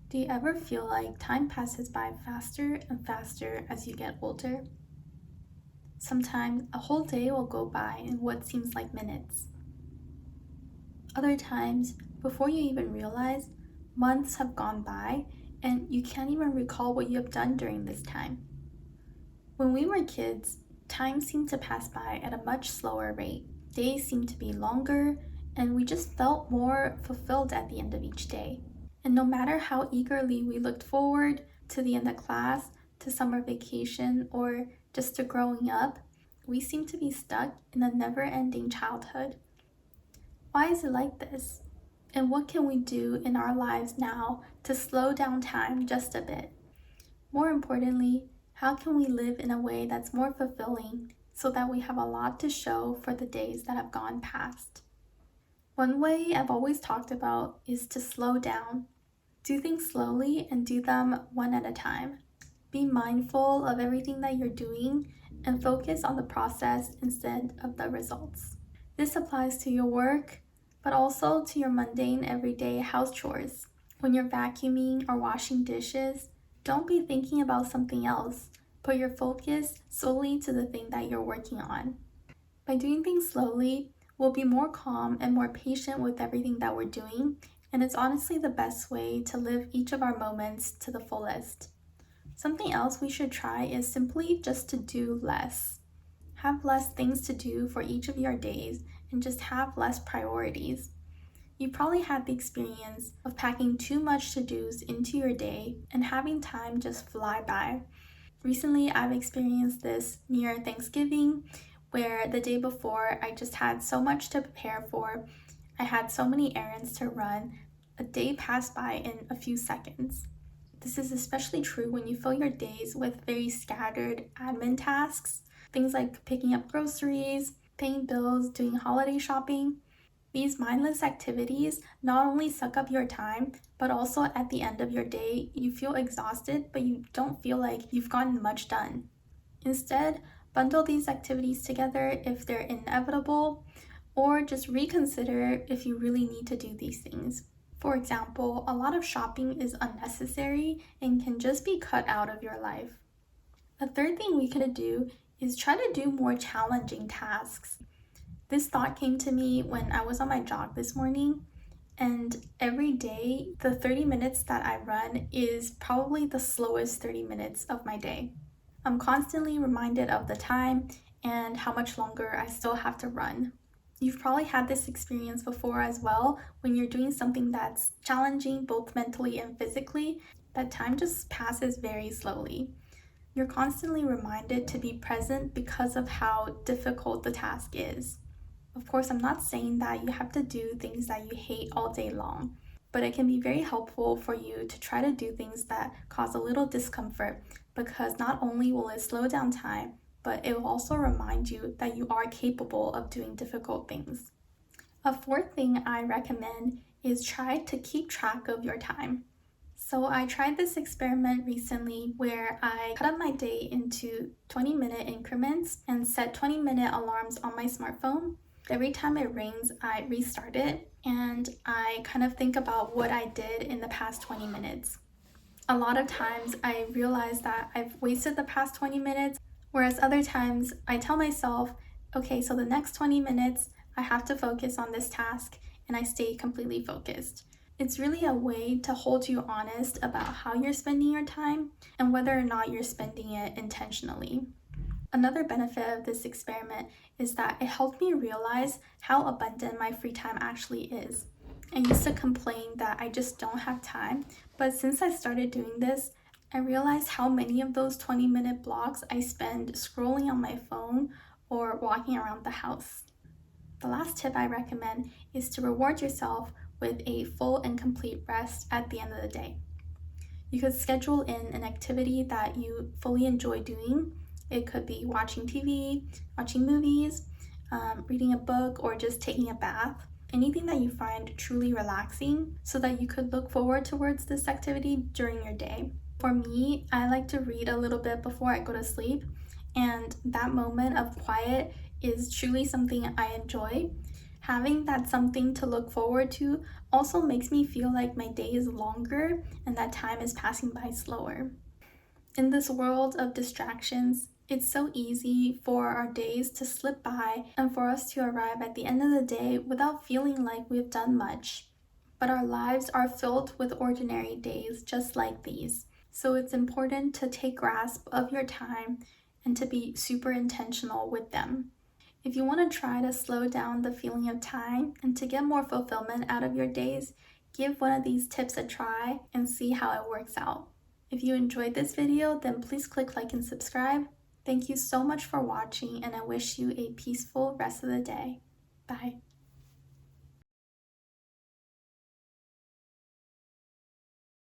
Do you ever feel like time passes by faster and faster as you get older? Sometimes a whole day will go by in what seems like minutes. Other times, before you even realize, months have gone by and you can't even recall what you have done during this time. When we were kids, time seemed to pass by at a much slower rate. Days seemed to be longer, and we just felt more fulfilled at the end of each day. And no matter how eagerly we looked forward to the end of class, to summer vacation, or just to growing up, we seem to be stuck in a never ending childhood. Why is it like this? And what can we do in our lives now to slow down time just a bit? More importantly, how can we live in a way that's more fulfilling so that we have a lot to show for the days that have gone past? One way I've always talked about is to slow down. Do things slowly and do them one at a time. Be mindful of everything that you're doing and focus on the process instead of the results. This applies to your work, but also to your mundane everyday house chores. When you're vacuuming or washing dishes, don't be thinking about something else. Put your focus solely to the thing that you're working on. By doing things slowly, we'll be more calm and more patient with everything that we're doing, and it's honestly the best way to live each of our moments to the fullest. Something else we should try is simply just to do less. Have less things to do for each of your days and just have less priorities. You probably had the experience of packing too much to-dos into your day and having time just fly by. Recently, I've experienced this near Thanksgiving, where the day before I just had so much to prepare for. I had so many errands to run. A day passed by in a few seconds. This is especially true when you fill your days with very scattered admin tasks, things like picking up groceries, paying bills, doing holiday shopping. These mindless activities not only suck up your time, but also at the end of your day, you feel exhausted, but you don't feel like you've gotten much done. Instead, bundle these activities together if they're inevitable, or just reconsider if you really need to do these things. For example, a lot of shopping is unnecessary and can just be cut out of your life. A third thing we can do is try to do more challenging tasks. This thought came to me when I was on my jog this morning, and every day the 30 minutes that I run is probably the slowest 30 minutes of my day. I'm constantly reminded of the time and how much longer I still have to run. You've probably had this experience before as well when you're doing something that's challenging both mentally and physically, that time just passes very slowly. You're constantly reminded to be present because of how difficult the task is. Of course, I'm not saying that you have to do things that you hate all day long, but it can be very helpful for you to try to do things that cause a little discomfort, because not only will it slow down time, but it will also remind you that you are capable of doing difficult things. A fourth thing I recommend is try to keep track of your time. So I tried this experiment recently where I cut up my day into 20-minute increments and set 20-minute alarms on my smartphone. Every time it rings, I restart it and I kind of think about what I did in the past 20 minutes. A lot of times I realize that I've wasted the past 20 minutes, whereas other times I tell myself, okay, so the next 20 minutes I have to focus on this task, and I stay completely focused. It's really a way to hold you honest about how you're spending your time and whether or not you're spending it intentionally. Another benefit of this experiment is that it helped me realize how abundant my free time actually is. I used to complain that I just don't have time, but since I started doing this, I realized how many of those 20-minute blocks I spend scrolling on my phone or walking around the house. The last tip I recommend is to reward yourself with a full and complete rest at the end of the day. You could schedule in an activity that you fully enjoy doing. It could be watching TV, watching movies, reading a book, or just taking a bath. Anything that you find truly relaxing so that you could look forward towards this activity during your day. For me, I like to read a little bit before I go to sleep, and that moment of quiet is truly something I enjoy. Having that something to look forward to also makes me feel like my day is longer and that time is passing by slower. In this world of distractions, it's so easy for our days to slip by and for us to arrive at the end of the day without feeling like we've done much. But our lives are filled with ordinary days just like these. So it's important to take grasp of your time and to be super intentional with them. If you want to try to slow down the feeling of time and to get more fulfillment out of your days, give one of these tips a try and see how it works out. If you enjoyed this video, then please click like and subscribe. Thank you so much for watching, and I wish you a peaceful rest of the day. Bye.